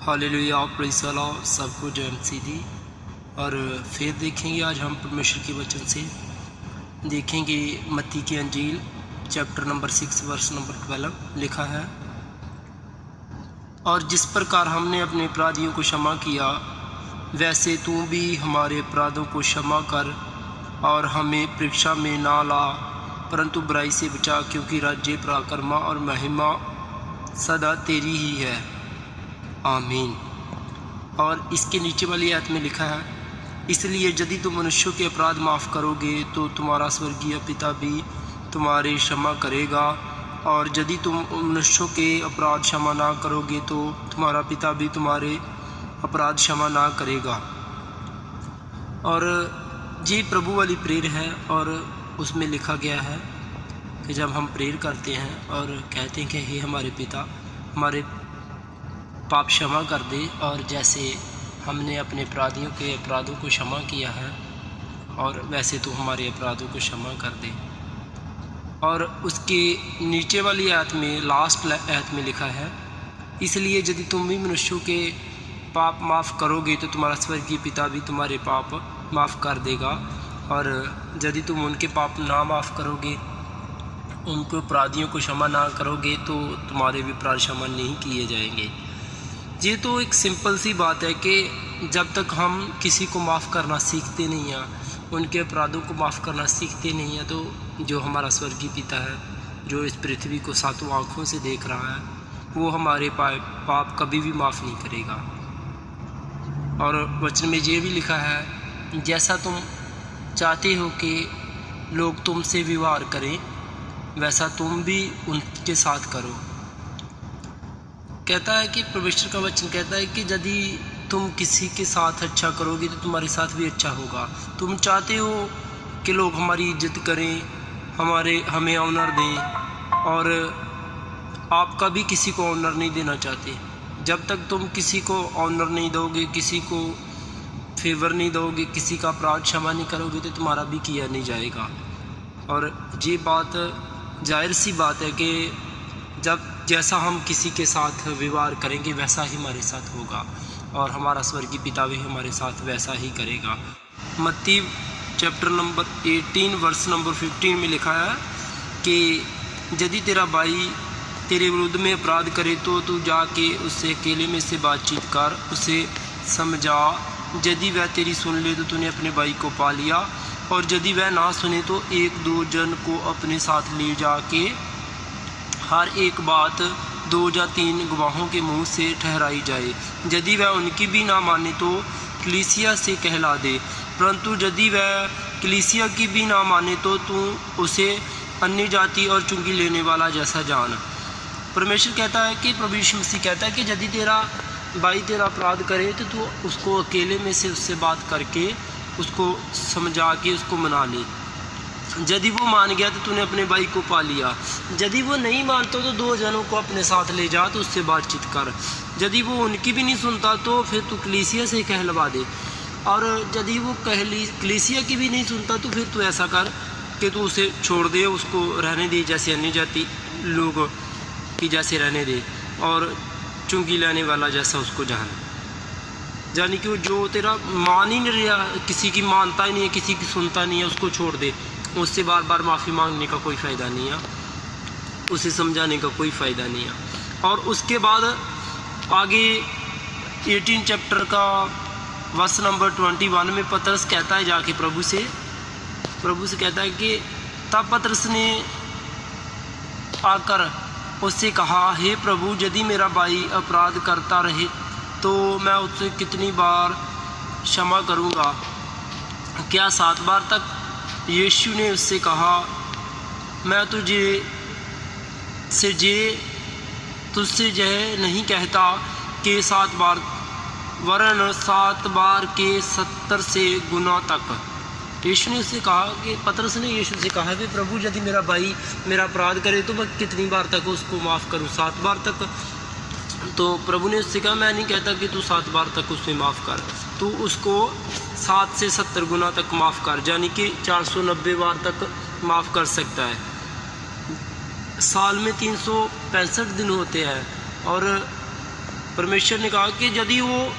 Hallelujah, praise the Lord. सबको जय मसीह। और फिर देखेंगे आज हम परमेश्वर के वचन से देखेंगे मत्ती की अंजील चैप्टर नंबर 6 वर्स नंबर 12 लिखा है, और जिस प्रकार हमने अपने अपराधियों को क्षमा किया वैसे तू भी हमारे अपराधों को क्षमा कर, और हमें परीक्षा में ना ला परंतु बुराई से बचा, क्योंकि राज्य, पराक्रमा और महिमा सदा तेरी ही है। आमीन। और इसके नीचे वाली आयत में लिखा है, इसलिए यदि तुम मनुष्यों के अपराध माफ़ करोगे तो तुम्हारा स्वर्गीय पिता भी तुम्हारे क्षमा करेगा, और यदि तुम मनुष्यों के अपराध क्षमा ना करोगे तो तुम्हारा पिता भी तुम्हारे अपराध क्षमा ना करेगा। और ये प्रभु वाली प्रेयर है, और उसमें लिखा गया है कि जब हम प्रेयर करते हैं और कहते हैं कि हे हमारे पिता, हमारे पाप क्षमा कर दे, और जैसे हमने अपने अपराधियों के अपराधों को क्षमा किया है और वैसे तो हमारे अपराधों को क्षमा कर दे। और उसके नीचे वाली आयत में, लास्ट आयत में लिखा है, इसलिए यदि तुम भी मनुष्यों के पाप माफ़ करोगे तो तुम्हारा स्वर्गीय पिता भी तुम्हारे पाप माफ़ कर देगा, और यदि तुम उनके पाप ना माफ़ करोगे, उनको अपराधियों को क्षमा ना करोगे तो तुम्हारे भी अपराध क्षमा नहीं किए जाएंगे। ये तो एक सिंपल सी बात है कि जब तक हम किसी को माफ़ करना सीखते नहीं हैं, उनके अपराधों को माफ़ करना सीखते नहीं हैं, तो जो हमारा स्वर्गीय पिता है, जो इस पृथ्वी को सातों आँखों से देख रहा है, वो हमारे पाप कभी भी माफ़ नहीं करेगा। और वचन में ये भी लिखा है, जैसा तुम चाहते हो कि लोग तुमसे व्यवहार करें वैसा तुम भी उनके साथ करो। कहता है कि परमेश्वर का वचन कहता है कि यदि तुम किसी के साथ अच्छा करोगे तो तुम्हारे साथ भी अच्छा होगा। तुम चाहते हो कि लोग हमारी इज्जत करें, हमें ऑनर दें, और आप कभी किसी को ऑनर नहीं देना चाहते। जब तक तुम किसी को ऑनर नहीं दोगे, किसी को फेवर नहीं दोगे, किसी का अपराध क्षमा नहीं करोगे तो तुम्हारा भी किया नहीं जाएगा। और ये बात जाहिर सी बात है कि जब जैसा हम किसी के साथ व्यवहार करेंगे वैसा ही हमारे साथ होगा, और हमारा स्वर्गीय पिता भी हमारे साथ वैसा ही करेगा। मत्ती चैप्टर नंबर 18 वर्स नंबर 15 में लिखा है कि यदि तेरा भाई तेरे विरुद्ध में अपराध करे तो तू जाके उससे अकेले में से बातचीत कर, उसे समझा। यदि वह तेरी सुन ले तो तूने अपने भाई को पा लिया, और यदि वह ना सुने तो एक दो जन को अपने साथ ले जाके हर एक बात 2 या 3 गवाहों के मुंह से ठहराई जाए। यदि वह उनकी भी ना माने तो कलीसिया से कहला दे, परंतु यदि वह कलीसिया की भी ना माने तो तू उसे अन्य जाति और चुंगी लेने वाला जैसा जान। परमेश्वर कहता है कि प्रभु यीशु मसीह कहता है कि यदि तेरा भाई तेरा अपराध करे तो तू उसको अकेले में से उससे बात करके उसको समझा के उसको मना ले। यदि वो मान गया तो तूने अपने भाई को पा लिया। यदि वो नहीं मानता तो 2 जनों को अपने साथ ले जा, तो उससे बातचीत कर। यदि वो उनकी भी नहीं सुनता तो फिर तू कलीसिया से कहलवा दे, और यदि वो कलीसिया की भी नहीं सुनता तो फिर तू ऐसा कर कि तू उसे छोड़ दे, उसको रहने दे जैसे अन्य जाति लोग की जैसे रहने दे, और चुंगी लेने वाला जैसा उसको जान। यानी कि जो तेरा मान ही नहीं रहा, किसी की मानता ही नहीं है, किसी की सुनता नहीं है, उसको छोड़ दे। उससे बार बार माफ़ी मांगने का कोई फ़ायदा नहीं है, उसे समझाने का कोई फ़ायदा नहीं है। और उसके बाद आगे 18 चैप्टर का वर्स नंबर 21 में पतरस कहता है जाके प्रभु से कहता है कि तब पतरस ने आकर उससे कहा, हे प्रभु, यदि मेरा भाई अपराध करता रहे तो मैं उससे कितनी बार क्षमा करूँगा? क्या 7 बार तक? यीशु ने उससे कहा, मैं तुझसे यह नहीं कहता कि 7 बार, वरन 7 बार के 70 से गुना तक। यीशु ने उससे कहा कि पतरस ने यीशु से कहा कि प्रभु, यदि मेरा भाई मेरा अपराध करे तो मैं कितनी बार तक उसको माफ़ करूं? 7 बार तक। तो प्रभु ने उससे कहा, मैं नहीं कहता कि तू 7 बार तक उसे माफ़ कर, तू उसको 7 से 70 गुना तक माफ़ कर, यानी कि 490 बार तक माफ़ कर सकता है। साल में 365 दिन होते हैं और परमेश्वर ने कहा कि यदि वो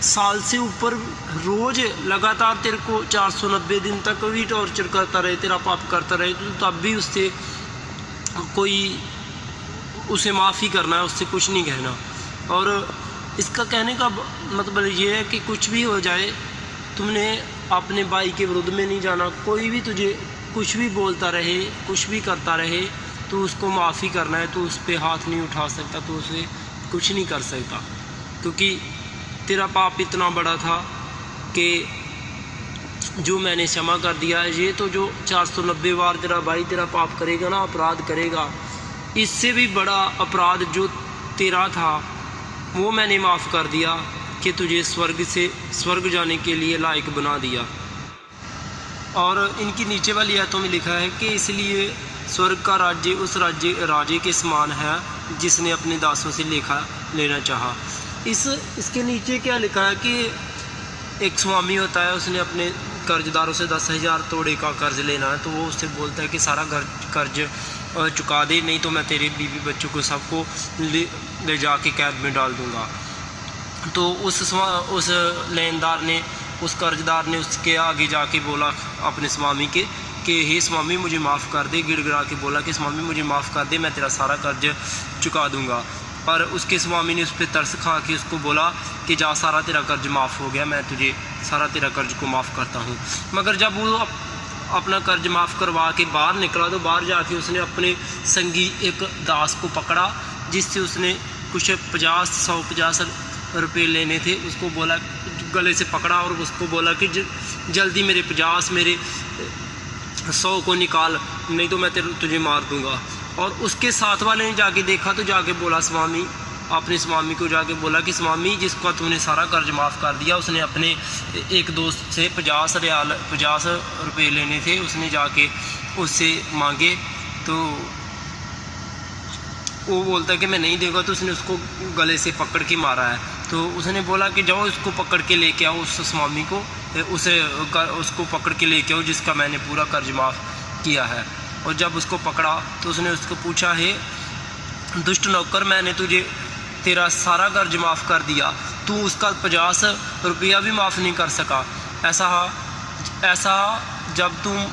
साल से ऊपर रोज़ लगातार तेरे को 490 दिन तक भी टॉर्चर करता रहे, तेरा पाप करता रहे, तो तब भी उससे उसे माफ़ी करना है, उससे कुछ नहीं कहना। और इसका कहने का मतलब ये है कि कुछ भी हो जाए, तुमने अपने भाई के विरुद्ध में नहीं जाना। कोई भी तुझे कुछ भी बोलता रहे, कुछ भी करता रहे, तो उसको माफ़ी करना है। तो उस पर हाथ नहीं उठा सकता, तो उसे कुछ नहीं कर सकता, क्योंकि तेरा पाप इतना बड़ा था कि जो मैंने क्षमा कर दिया है। ये तो जो 490 बार तेरा भाई तेरा पाप करेगा ना, अपराध करेगा, इससे भी बड़ा अपराध जो तेरा था वो मैंने माफ़ कर दिया कि तुझे स्वर्ग से स्वर्ग जाने के लिए लायक बना दिया। और इनकी नीचे वाली आयतों में लिखा है कि इसलिए स्वर्ग का राज्य उस राजे के समान है जिसने अपने दासों से लेखा लेना चाहा। इसके नीचे क्या लिखा है कि एक स्वामी होता है, उसने अपने कर्जदारों से 10,000 तोड़े का कर्ज लेना है, तो वो उससे बोलता है कि सारा कर्ज चुका दे, नहीं तो मैं तेरे बीवी बच्चों को सबको ले जाके कैद में डाल दूँगा। तो उस लेनदार ने, उस कर्जदार ने उसके आगे जाके बोला अपने स्वामी के कि हे स्वामी मुझे माफ़ कर दे, गिड़गिड़ा के बोला कि स्वामी मुझे माफ़ कर दे, मैं तेरा सारा कर्ज चुका दूँगा। पर उसके स्वामी ने उस पर तरस खा के उसको बोला कि जा, सारा तेरा कर्ज माफ़ हो गया, मैं तुझे सारा तेरा कर्ज को माफ़ करता हूँ। मगर जब वो अपना कर्ज माफ़ करवा के बाहर निकला, तो बाहर जाके उसने अपने संगी एक दास को पकड़ा, जिससे उसने कुछ 150 रुपये लेने थे। उसको बोला, गले से पकड़ा और उसको बोला कि जल्दी मेरे 100 को निकाल, नहीं तो मैं तुझे मार दूँगा। और उसके साथ वाले ने जाके देखा, तो जाके बोला स्वामी, अपने स्वामी को जाके बोला कि स्वामी जिसका तूने सारा कर्ज माफ़ कर दिया, उसने अपने एक दोस्त से 50 रुपये लेने थे, उसने जाके उससे मांगे, तो वो बोलता है कि मैं नहीं दूँगा। तो उसने उसको गले से पकड़ के मारा है। तो उसने बोला कि जाओ इसको पकड़ के लेके आओ, उस स्वामी को उसको पकड़ के लेके आओ जिसका मैंने पूरा कर्ज माफ़ किया है। और जब उसको पकड़ा तो उसने उसको पूछा, हे दुष्ट नौकर, मैंने तुझे तेरा सारा कर्ज माफ़ कर दिया, तू उसका 50 रुपया भी माफ़ नहीं कर सका। ऐसा जब तुम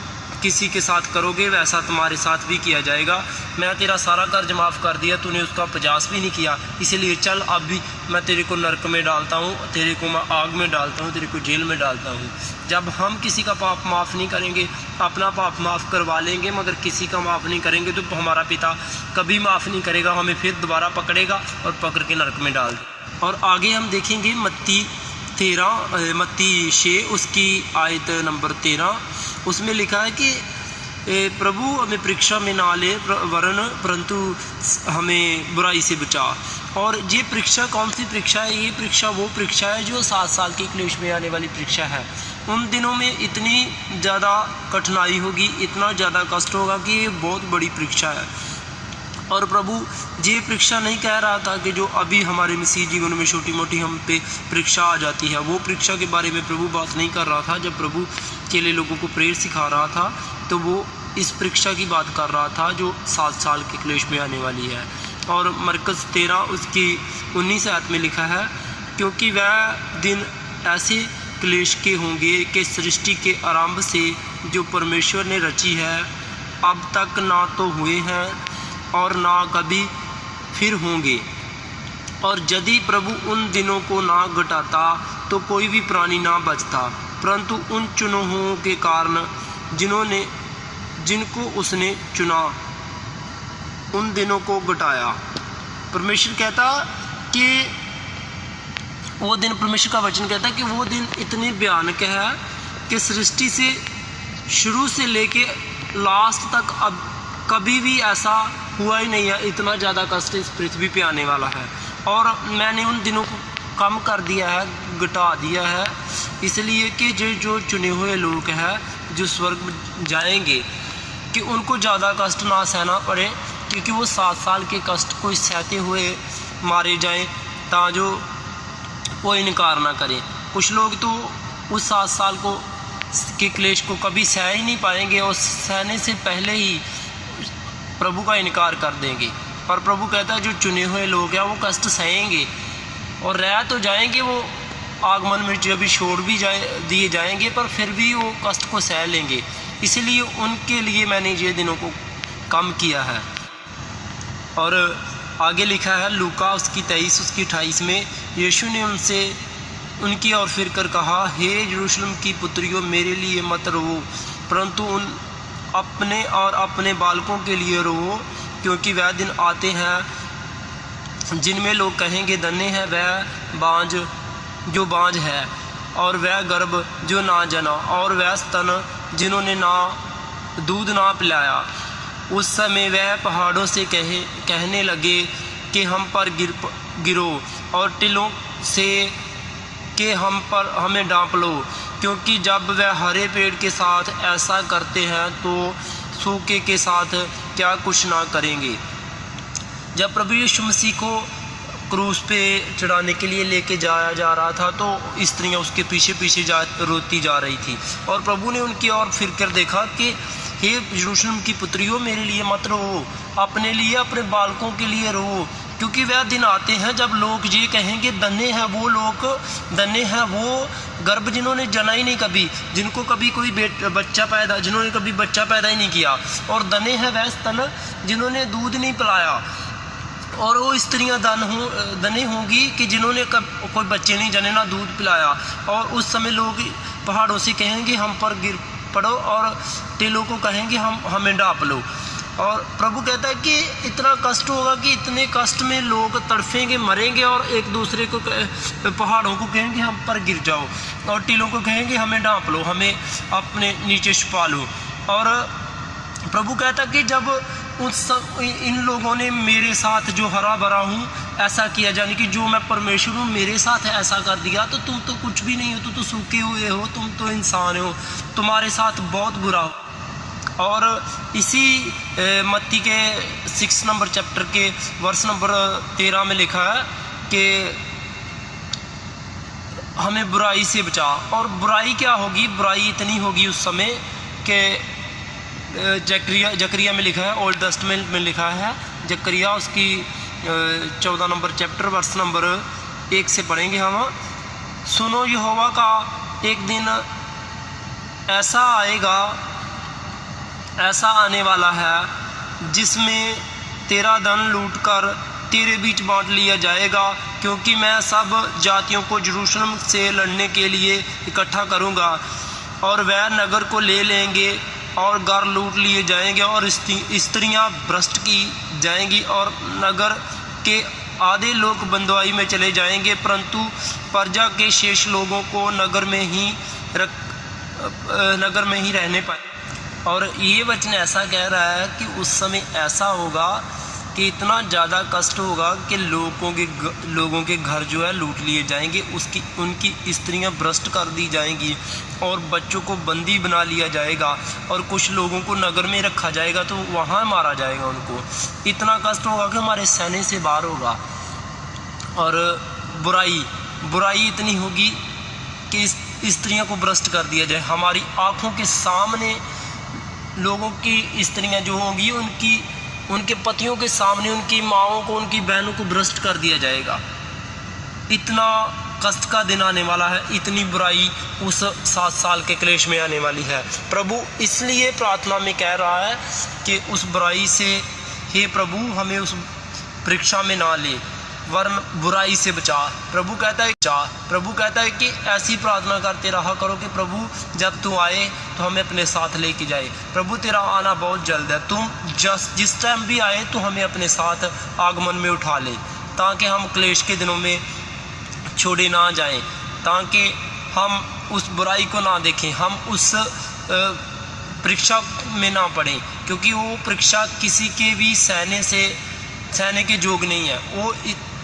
किसी के साथ करोगे वैसा तुम्हारे साथ भी किया जाएगा। मैं तेरा सारा कर्ज माफ़ कर दिया, तूने उसका 50 भी नहीं किया, इसलिए चल अब भी मैं तेरे को नरक में डालता हूँ, तेरे को मैं आग में डालता हूँ, तेरे को जेल में डालता हूँ। जब हम किसी का पाप माफ़ नहीं करेंगे, अपना पाप माफ़ करवा लेंगे मगर किसी का माफ़ नहीं करेंगे, तो हमारा पिता कभी माफ़ नहीं करेगा, हमें फिर दोबारा पकड़ेगा और पकड़ के नरक में डाल देगा। और आगे हम देखेंगे मत्ती 6 उसकी आयत नंबर 13, उसमें लिखा है कि प्रभु हमें परीक्षा में ना ले वरन परंतु हमें बुराई से बचा। और ये परीक्षा कौन सी परीक्षा है? ये परीक्षा वो परीक्षा है जो 7 साल के क्लेश में आने वाली परीक्षा है। उन दिनों में इतनी ज़्यादा कठिनाई होगी, इतना ज़्यादा कष्ट होगा कि ये बहुत बड़ी परीक्षा है। और प्रभु ये परीक्षा नहीं कह रहा था कि जो अभी हमारे मसीह जीवन में छोटी मोटी हम पे परीक्षा आ जाती है, वो परीक्षा के बारे में प्रभु बात नहीं कर रहा था। जब प्रभु के लिए लोगों को प्रेयर सिखा रहा था तो वो इस परीक्षा की बात कर रहा था जो 7 साल के क्लेश में आने वाली है। और मरकस 13 उसकी 19 आयत में लिखा है, क्योंकि वह दिन ऐसे क्लेश के होंगे कि सृष्टि के आरंभ से जो परमेश्वर ने रची है अब तक ना तो हुए हैं और ना कभी फिर होंगे। और यदि प्रभु उन दिनों को ना घटाता तो कोई भी प्राणी ना बचता, परंतु उन चुनावों के कारण जिनको उसने चुना उन दिनों को घटाया। परमेश्वर कहता कि वो दिन, परमेश्वर का वचन कहता है कि वो दिन इतने भयानक है कि सृष्टि से शुरू से लेके लास्ट तक अब कभी भी ऐसा हुआ ही नहीं है। इतना ज़्यादा कष्ट इस पृथ्वी पे आने वाला है। और मैंने उन दिनों को कम कर दिया है, घटा दिया है, इसलिए कि जो चुने हुए लोग हैं जो स्वर्ग जाएंगे कि उनको ज़्यादा कष्ट ना सहना पड़े, क्योंकि वो 7 साल के कष्ट को सहते हुए मारे जाएं ताजो कोई इनकार ना करें। कुछ लोग तो उस 7 साल के क्लेश को कभी सह ही नहीं पाएंगे और सहने से पहले ही प्रभु का इनकार कर देंगे। पर प्रभु कहता है जो चुने हुए लोग हैं वो कष्ट सहेंगे, और रह तो जाएंगे, वो आगमन में जब छोड़ भी दिए जाएंगे, पर फिर भी वो कष्ट को सह लेंगे। इसलिए उनके लिए मैंने ये दिनों को कम किया है। और आगे लिखा है लूका उसकी 23 उसकी 28 में, यीशु ने उनकी ओर फिर कर कहा, हे यरूशलेम की पुत्रियों, मेरे लिए मत रोओ, परंतु उन अपने और अपने बालकों के लिए रोओ, क्योंकि वह दिन आते हैं जिनमें लोग कहेंगे, धन्य है वह बांझ जो बांझ है, और वह गर्भ जो ना जना, और वह स्तन जिन्होंने ना दूध ना पिलाया। उस समय वह पहाड़ों से कहने लगे कि हम पर गिरो, और टीलों से कि हमें डांप लो, क्योंकि जब वह हरे पेड़ के साथ ऐसा करते हैं तो सूखे के साथ क्या कुछ ना करेंगे। जब प्रभु यीशु मसीह को क्रूस पे चढ़ाने के लिए लेके जाया जा रहा था, तो स्त्रियां उसके पीछे पीछे रोती जा रही थी, और प्रभु ने उनकी ओर फिर कर देखा कि हे यरूशलेम की पुत्रियों, मेरे लिए मत रो, अपने लिए अपने बालकों के लिए रो, क्योंकि वह दिन आते हैं जब लोग ये कहेंगे, धन्य हैं वो लोग, धन्य हैं वो गर्भ जिन्होंने जना ही नहीं कभी, जिनको कभी कोई जिन्होंने कभी बच्चा पैदा ही नहीं किया, और धन्य है वह स्तन जिन्होंने दूध नहीं पिलाया। और वो स्त्रियां धन्य होंगी कि जिन्होंने कोई बच्चे नहीं जने, ना दूध पिलाया। और उस समय लोग पहाड़ों से कहेंगे, हम पर गिर पड़ो, और टीलों को कहेंगे, हमें डांप लो। और प्रभु कहता है कि इतना कष्ट होगा कि इतने कष्ट में लोग तड़फेंगे, मरेंगे, और एक दूसरे को पहाड़ों को कहेंगे, हम पर गिर जाओ, और टीलों को कहेंगे, हमें डांप लो, हमें अपने नीचे छुपा लो। और प्रभु कहता है कि जब इन लोगों ने मेरे साथ जो हरा भरा हूँ ऐसा किया, यानी कि जो मैं परमेश्वर हूँ मेरे साथ ऐसा कर दिया, तो तुम तो कुछ भी नहीं हो, तुम तो सूखे हुए हो, तुम तो इंसान हो, तुम्हारे साथ बहुत बुरा हो। और इसी मत्ती के 6 नंबर चैप्टर के वर्ष नंबर 13 में लिखा है कि हमें बुराई से बचा। और बुराई क्या होगी? बुराई इतनी होगी उस समय कि जकरिया में लिखा है, ओल्ड टेस्टामेंट में लिखा है, जकरिया उसकी 14 नंबर चैप्टर वर्ष नंबर 1 से पढ़ेंगे हम। सुनो, यहोवा का एक दिन ऐसा आएगा, ऐसा आने वाला है जिसमें तेरा धन लूटकर तेरे बीच बांट लिया जाएगा, क्योंकि मैं सब जातियों को यरूशलेम से लड़ने के लिए इकट्ठा करूंगा, और वह नगर को ले लेंगे और घर लूट लिए जाएंगे, और स्त्रियां भ्रष्ट की जाएंगी, और नगर के आधे लोग बंदवाई में चले जाएंगे, परंतु प्रजा के शेष लोगों को नगर में ही रहने पाए। और ये वचन ऐसा कह रहा है कि उस समय ऐसा होगा कि इतना ज़्यादा कष्ट होगा कि लोगों के घर जो है लूट लिए जाएंगे, उनकी स्त्रियां भ्रष्ट कर दी जाएंगी, और बच्चों को बंदी बना लिया जाएगा, और कुछ लोगों को नगर में रखा जाएगा तो वहाँ मारा जाएगा उनको। इतना कष्ट होगा कि हमारे सहने से बाहर होगा। और बुराई इतनी होगी कि स्त्रियों को भ्रष्ट कर दिया जाए। हमारी आँखों के सामने लोगों की स्त्रियां जो होंगी उनके पतियों के सामने उनकी माँओं को, उनकी बहनों को भ्रष्ट कर दिया जाएगा। इतना कष्ट का दिन आने वाला है, इतनी बुराई उस 7 साल के क्लेश में आने वाली है। प्रभु इसलिए प्रार्थना में कह रहा है कि उस बुराई से, हे प्रभु हमें उस परीक्षा में ना ले, वरन बुराई से बचा। प्रभु कहता है कि ऐसी प्रार्थना करते रहा करो कि प्रभु जब तू आए तो हमें अपने साथ लेके जाए। प्रभु तेरा आना बहुत जल्द है, तुम जिस टाइम भी आए तो हमें अपने साथ आगमन में उठा ले, ताकि हम क्लेश के दिनों में छोड़े ना जाएं, ताकि हम उस बुराई को ना देखें, हम उस परीक्षा में ना पड़ें, क्योंकि वो परीक्षा किसी के भी सहने के जोग नहीं है। वो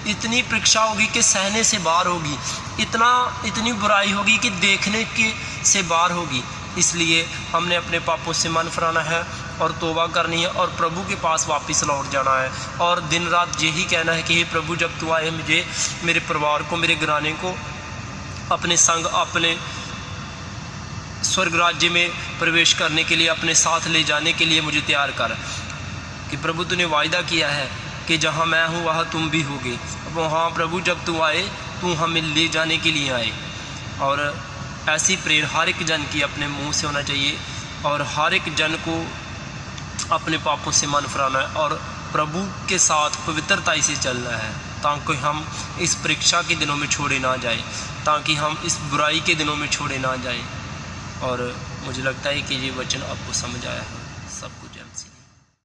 इतनी परीक्षा होगी कि सहने से बाहर होगी, इतनी बुराई होगी कि देखने के से बाहर होगी। इसलिए हमने अपने पापों से मन फिराना है और तौबा करनी है और प्रभु के पास वापस लौट जाना है, और दिन रात यही कहना है कि हे प्रभु जब तू आए मुझे, मेरे परिवार को, मेरे घराने को अपने संग, अपने स्वर्ग राज्य में प्रवेश करने के लिए, अपने साथ ले जाने के लिए मुझे तैयार कर। कि प्रभु तूने वायदा किया है कि जहाँ मैं हूँ वहाँ तुम भी होगे। अब हाँ प्रभु जब तू आए तू हमें ले जाने के लिए आए। और ऐसी प्रेयर हर एक जन की अपने मुंह से होना चाहिए और हर एक जन को अपने पापों से मन फिराना है और प्रभु के साथ पवित्रता से चलना है, ताकि हम इस परीक्षा के दिनों में छोड़े ना जाए, ताकि हम इस बुराई के दिनों में छोड़े ना जाए। और मुझे लगता है कि ये वचन आपको समझ आया है। सब कुछ MC